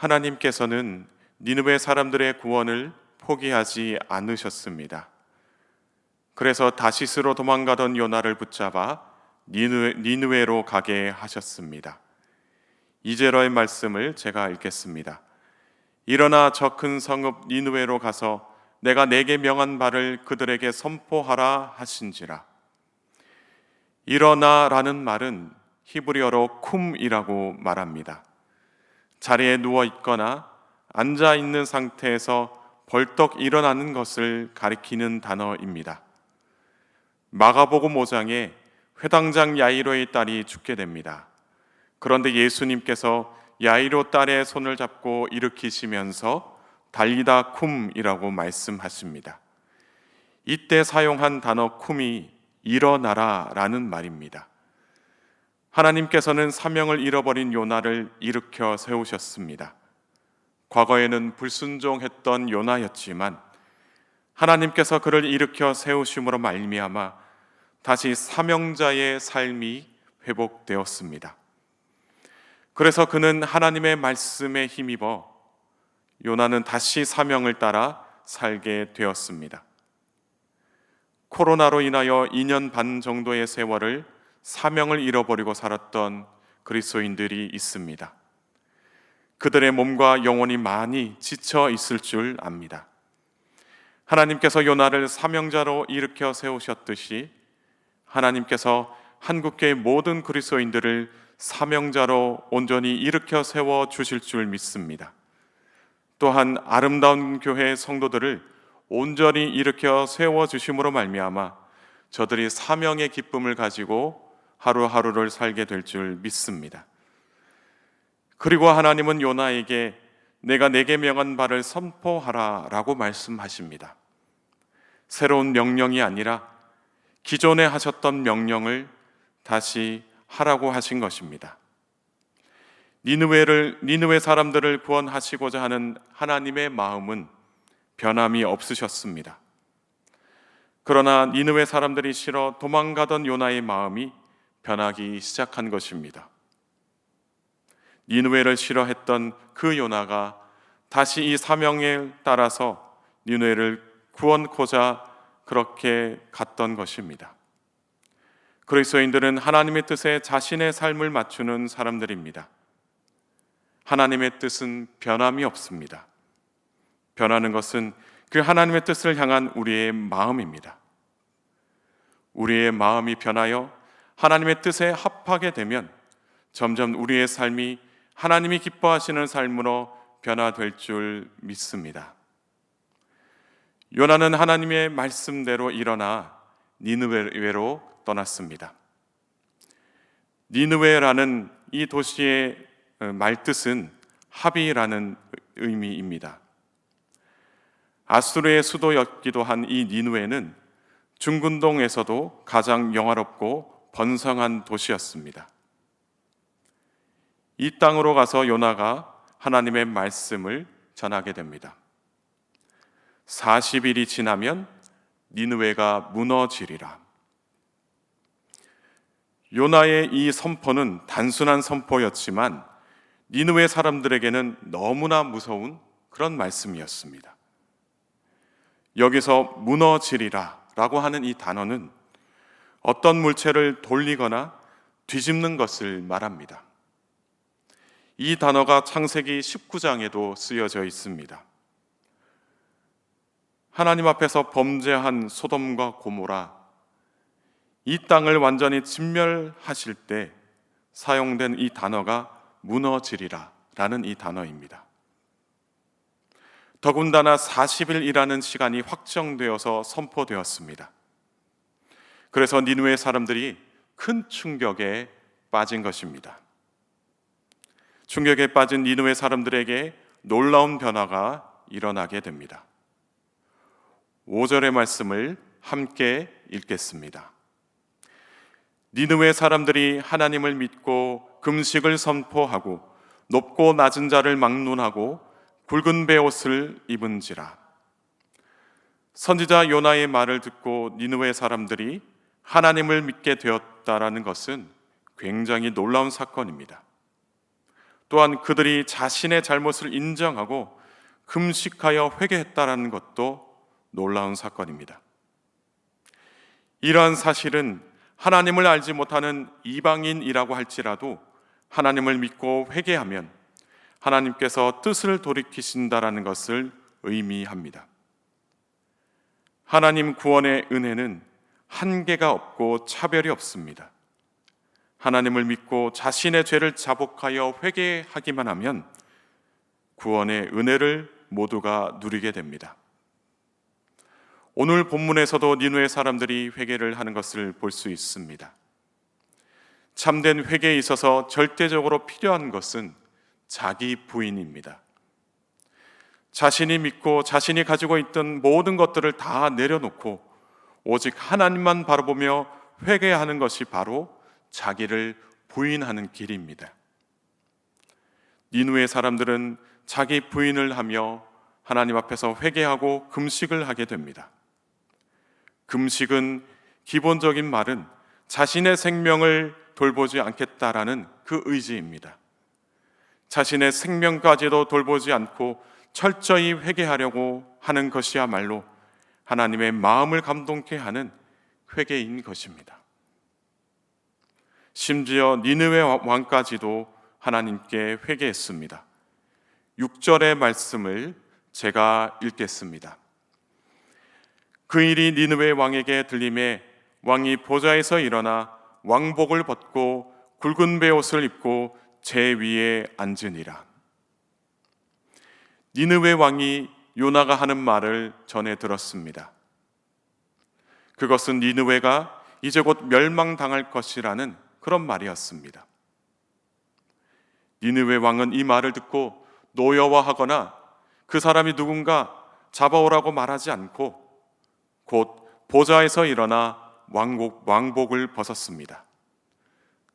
하나님께서는 니느웨 사람들의 구원을 포기하지 않으셨습니다. 그래서 다시스로 도망가던 요나를 붙잡아 니느웨로 가게 하셨습니다. 2절의 말씀을 제가 읽겠습니다. 일어나 저 큰 성읍 니느웨로 가서 내가 내게 명한 바를 그들에게 선포하라 하신지라. 일어나라는 말은 히브리어로 쿰이라고 말합니다. 자리에 누워 있거나 앉아 있는 상태에서 벌떡 일어나는 것을 가리키는 단어입니다. 마가복음 5장에 회당장 야이로의 딸이 죽게 됩니다. 그런데 예수님께서 야이로 딸의 손을 잡고 일으키시면서 달리다 쿰이라고 말씀하십니다. 이때 사용한 단어 쿰이 일어나라 라는 말입니다. 하나님께서는 사명을 잃어버린 요나를 일으켜 세우셨습니다. 과거에는 불순종했던 요나였지만 하나님께서 그를 일으켜 세우심으로 말미암아 다시 사명자의 삶이 회복되었습니다. 그래서 그는 하나님의 말씀에 힘입어 요나는 다시 사명을 따라 살게 되었습니다. 코로나로 인하여 2년 반 정도의 세월을 사명을 잃어버리고 살았던 그리스도인들이 있습니다. 그들의 몸과 영혼이 많이 지쳐 있을 줄 압니다. 하나님께서 요나를 사명자로 일으켜 세우셨듯이 하나님께서 한국교회 모든 그리스도인들을 사명자로 온전히 일으켜 세워 주실 줄 믿습니다. 또한 아름다운 교회 성도들을 온전히 일으켜 세워 주심으로 말미암아 저들이 사명의 기쁨을 가지고 하루하루를 살게 될 줄 믿습니다. 그리고 하나님은 요나에게 내가 내게 명한 바를 선포하라 라고 말씀하십니다. 새로운 명령이 아니라 기존에 하셨던 명령을 다시 하라고 하신 것입니다. 니느웨 사람들을 구원하시고자 하는 하나님의 마음은 변함이 없으셨습니다. 그러나 니느웨 사람들이 싫어 도망가던 요나의 마음이 변하기 시작한 것입니다. 니느웨를 싫어했던 그 요나가 다시 이 사명에 따라서 니느웨를 구원코자 그렇게 갔던 것입니다. 그리스도인들은 하나님의 뜻에 자신의 삶을 맞추는 사람들입니다. 하나님의 뜻은 변함이 없습니다. 변하는 것은 그 하나님의 뜻을 향한 우리의 마음입니다. 우리의 마음이 변하여 하나님의 뜻에 합하게 되면 점점 우리의 삶이 하나님이 기뻐하시는 삶으로 변화될 줄 믿습니다. 요나는 하나님의 말씀대로 일어나 니느웨로 떠났습니다. 니느웨라는 이 도시의 말뜻은 합이라는 의미입니다. 아수르의 수도였기도 한 이 니느웨는 중근동에서도 가장 영화롭고 번성한 도시였습니다. 이 땅으로 가서 요나가 하나님의 말씀을 전하게 됩니다. 40일이 지나면 니느웨가 무너지리라. 요나의 이 선포는 단순한 선포였지만 니느웨 사람들에게는 너무나 무서운 그런 말씀이었습니다. 여기서 무너지리라 라고 하는 이 단어는 어떤 물체를 돌리거나 뒤집는 것을 말합니다. 이 단어가 창세기 19장에도 쓰여져 있습니다. 하나님 앞에서 범죄한 소돔과 고모라, 이 땅을 완전히 진멸하실 때 사용된 이 단어가 무너지리라 라는 이 단어입니다. 더군다나 40일이라는 시간이 확정되어서 선포되었습니다. 그래서 니느웨 사람들이 큰 충격에 빠진 것입니다. 충격에 빠진 니느웨 사람들에게 놀라운 변화가 일어나게 됩니다. 5절의 말씀을 함께 읽겠습니다. 니느웨 사람들이 하나님을 믿고 금식을 선포하고 높고 낮은 자를 막론하고 굵은 베옷을 입은지라. 선지자 요나의 말을 듣고 니느웨 사람들이 하나님을 믿게 되었다라는 것은 굉장히 놀라운 사건입니다. 또한 그들이 자신의 잘못을 인정하고 금식하여 회개했다라는 것도 놀라운 사건입니다. 이러한 사실은 하나님을 알지 못하는 이방인이라고 할지라도 하나님을 믿고 회개하면 하나님께서 뜻을 돌이키신다라는 것을 의미합니다. 하나님 구원의 은혜는 한계가 없고 차별이 없습니다. 하나님을 믿고 자신의 죄를 자복하여 회개하기만 하면 구원의 은혜를 모두가 누리게 됩니다. 오늘 본문에서도 니느웨 사람들이 회개를 하는 것을 볼 수 있습니다. 참된 회개에 있어서 절대적으로 필요한 것은 자기 부인입니다. 자신이 믿고 자신이 가지고 있던 모든 것들을 다 내려놓고 오직 하나님만 바라보며 회개하는 것이 바로 자기를 부인하는 길입니다. 니느웨 사람들은 자기 부인을 하며 하나님 앞에서 회개하고 금식을 하게 됩니다. 금식은 기본적인 말은 자신의 생명을 돌보지 않겠다라는 그 의지입니다. 자신의 생명까지도 돌보지 않고 철저히 회개하려고 하는 것이야말로 하나님의 마음을 감동케 하는 회개인 것입니다. 심지어 니느웨 왕까지도 하나님께 회개했습니다. 6절의 말씀을 제가 읽겠습니다. 그 일이 니느웨 왕에게 들림에 왕이 보좌에서 일어나 왕복을 벗고 굵은 베옷을 입고 제 위에 앉으니라. 니느웨 왕이 요나가 하는 말을 전해 들었습니다. 그것은 니느웨가 이제 곧 멸망당할 것이라는 그런 말이었습니다. 니느웨 왕은 이 말을 듣고 노여워하거나 그 사람이 누군가 잡아오라고 말하지 않고 곧 보좌에서 일어나 왕복을 벗었습니다.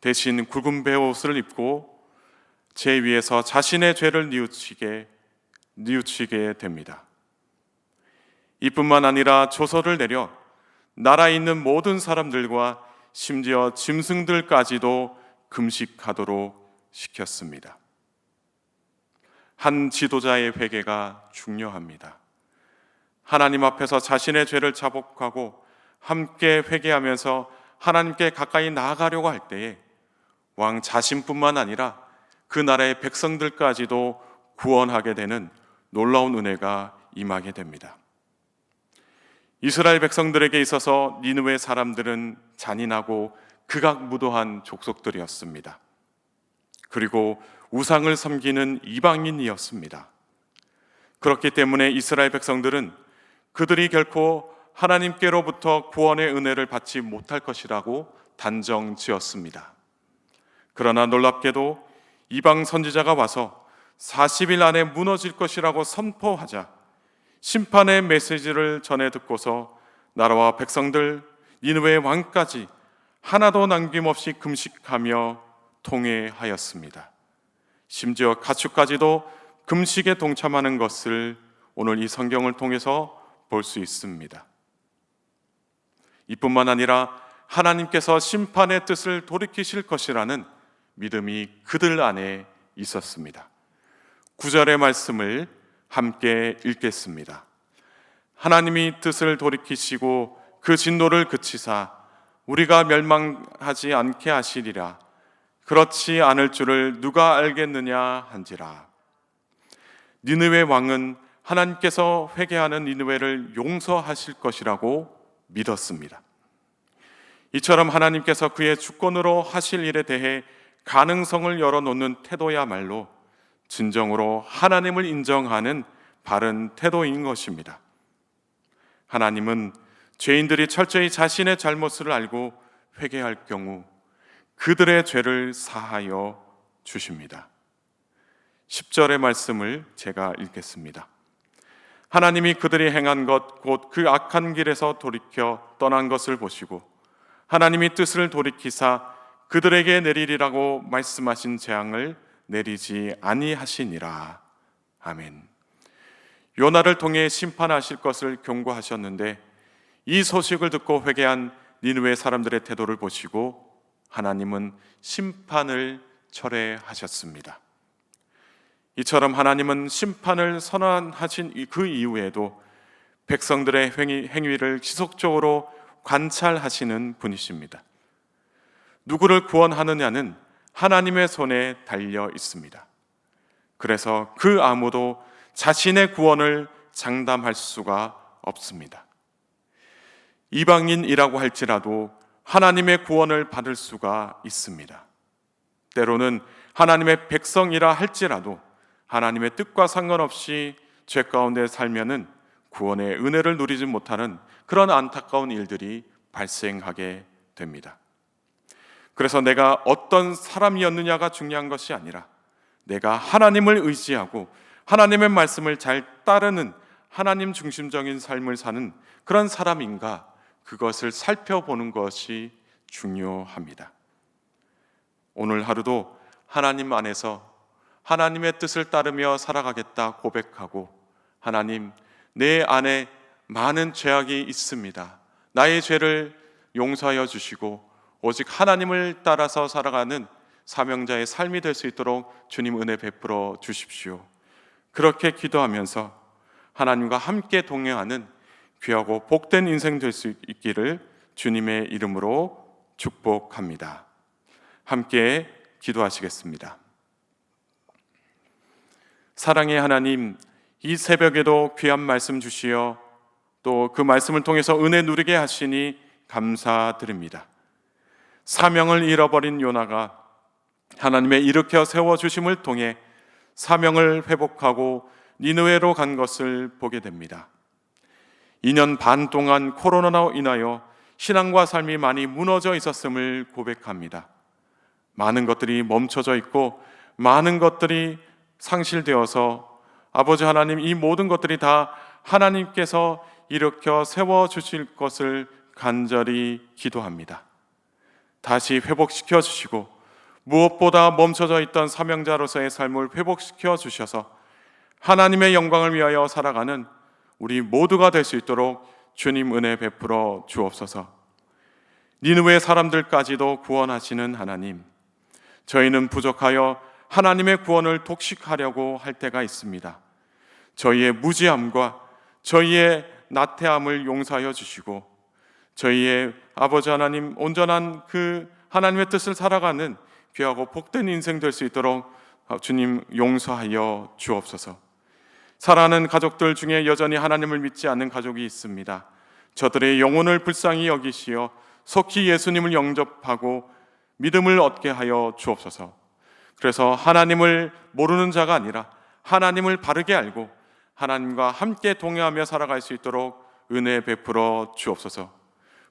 대신 굵은 베옷을 입고 제 위에서 자신의 죄를 뉘우치게 됩니다. 이뿐만 아니라 조서를 내려 나라에 있는 모든 사람들과 심지어 짐승들까지도 금식하도록 시켰습니다. 한 지도자의 회개가 중요합니다. 하나님 앞에서 자신의 죄를 자복하고 함께 회개하면서 하나님께 가까이 나아가려고 할 때에 왕 자신뿐만 아니라 그 나라의 백성들까지도 구원하게 되는 놀라운 은혜가 임하게 됩니다. 이스라엘 백성들에게 있어서 니느웨 사람들은 잔인하고 극악무도한 족속들이었습니다. 그리고 우상을 섬기는 이방인이었습니다. 그렇기 때문에 이스라엘 백성들은 그들이 결코 하나님께로부터 구원의 은혜를 받지 못할 것이라고 단정 지었습니다. 그러나 놀랍게도 이방 선지자가 와서 40일 안에 무너질 것이라고 선포하자 심판의 메시지를 전해 듣고서 나라와 백성들, 니느웨 왕까지 하나도 남김없이 금식하며 통회하였습니다. 심지어 가축까지도 금식에 동참하는 것을 오늘 이 성경을 통해서 볼 수 있습니다. 이뿐만 아니라 하나님께서 심판의 뜻을 돌이키실 것이라는 믿음이 그들 안에 있었습니다. 9절의 말씀을 함께 읽겠습니다. 하나님이 뜻을 돌이키시고 그 진노를 그치사 우리가 멸망하지 않게 하시리라. 그렇지 않을 줄을 누가 알겠느냐 한지라. 니느웨 왕은 하나님께서 회개하는 니느웨를 용서하실 것이라고 믿었습니다. 이처럼 하나님께서 그의 주권으로 하실 일에 대해 가능성을 열어놓는 태도야말로 진정으로 하나님을 인정하는 바른 태도인 것입니다. 하나님은 죄인들이 철저히 자신의 잘못을 알고 회개할 경우 그들의 죄를 사하여 주십니다. 10절의 말씀을 제가 읽겠습니다. 하나님이 그들이 행한 것 곧 그 악한 길에서 돌이켜 떠난 것을 보시고 하나님이 뜻을 돌이키사 그들에게 내리리라고 말씀하신 재앙을 내리지 아니하시니라. 아멘. 요나를 통해 심판하실 것을 경고하셨는데 이 소식을 듣고 회개한 니느웨 사람들의 태도를 보시고 하나님은 심판을 철회하셨습니다. 이처럼 하나님은 심판을 선언하신 그 이후에도 백성들의 행위를 지속적으로 관찰하시는 분이십니다. 누구를 구원하느냐는 하나님의 손에 달려 있습니다. 그래서 그 아무도 자신의 구원을 장담할 수가 없습니다. 이방인이라고 할지라도 하나님의 구원을 받을 수가 있습니다. 때로는 하나님의 백성이라 할지라도 하나님의 뜻과 상관없이 죄 가운데 살면은 구원의 은혜를 누리지 못하는 그런 안타까운 일들이 발생하게 됩니다. 그래서 내가 어떤 사람이었느냐가 중요한 것이 아니라 내가 하나님을 의지하고 하나님의 말씀을 잘 따르는 하나님 중심적인 삶을 사는 그런 사람인가, 그것을 살펴보는 것이 중요합니다. 오늘 하루도 하나님 안에서 하나님의 뜻을 따르며 살아가겠다 고백하고, 하나님, 내 안에 많은 죄악이 있습니다. 나의 죄를 용서하여 주시고 오직 하나님을 따라서 살아가는 사명자의 삶이 될 수 있도록 주님 은혜 베풀어 주십시오. 그렇게 기도하면서 하나님과 함께 동행하는 귀하고 복된 인생 될 수 있기를 주님의 이름으로 축복합니다. 함께 기도하시겠습니다. 사랑의 하나님, 이 새벽에도 귀한 말씀 주시어 또 그 말씀을 통해서 은혜 누리게 하시니 감사드립니다. 사명을 잃어버린 요나가 하나님의 일으켜 세워주심을 통해 사명을 회복하고 니느웨로 간 것을 보게 됩니다. 2년 반 동안 코로나로 인하여 신앙과 삶이 많이 무너져 있었음을 고백합니다. 많은 것들이 멈춰져 있고 많은 것들이 상실되어서 아버지 하나님, 이 모든 것들이 다 하나님께서 일으켜 세워주실 것을 간절히 기도합니다. 다시 회복시켜 주시고 무엇보다 멈춰져 있던 사명자로서의 삶을 회복시켜 주셔서 하나님의 영광을 위하여 살아가는 우리 모두가 될 수 있도록 주님 은혜 베풀어 주옵소서. 니느웨 사람들까지도 구원하시는 하나님, 저희는 부족하여 하나님의 구원을 독식하려고 할 때가 있습니다. 저희의 무지함과 저희의 나태함을 용서하여 주시고 저희의 아버지 하나님, 온전한 그 하나님의 뜻을 살아가는 귀하고 복된 인생 될 수 있도록 주님 용서하여 주옵소서. 사랑하는 가족들 중에 여전히 하나님을 믿지 않는 가족이 있습니다. 저들의 영혼을 불쌍히 여기시어 속히 예수님을 영접하고 믿음을 얻게 하여 주옵소서. 그래서 하나님을 모르는 자가 아니라 하나님을 바르게 알고 하나님과 함께 동행하며 살아갈 수 있도록 은혜 베풀어 주옵소서.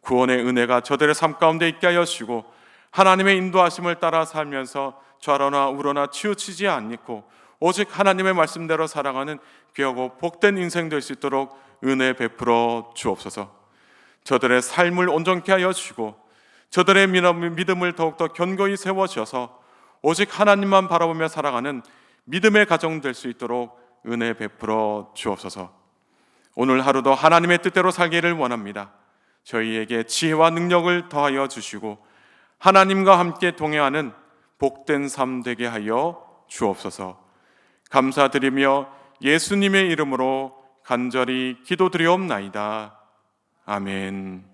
구원의 은혜가 저들의 삶 가운데 있게 하여 주시고 하나님의 인도하심을 따라 살면서 좌로나 우로나 치우치지 않고 오직 하나님의 말씀대로 살아가는 귀하고 복된 인생 될 수 있도록 은혜 베풀어 주옵소서. 저들의 삶을 온전케 하여 주시고 저들의 믿음을 더욱더 견고히 세워주셔서 오직 하나님만 바라보며 살아가는 믿음의 가정 될 수 있도록 은혜 베풀어 주옵소서. 오늘 하루도 하나님의 뜻대로 살기를 원합니다. 저희에게 지혜와 능력을 더하여 주시고 하나님과 함께 동행하는 복된 삶 되게 하여 주옵소서. 감사드리며 예수님의 이름으로 간절히 기도드리옵나이다. 아멘.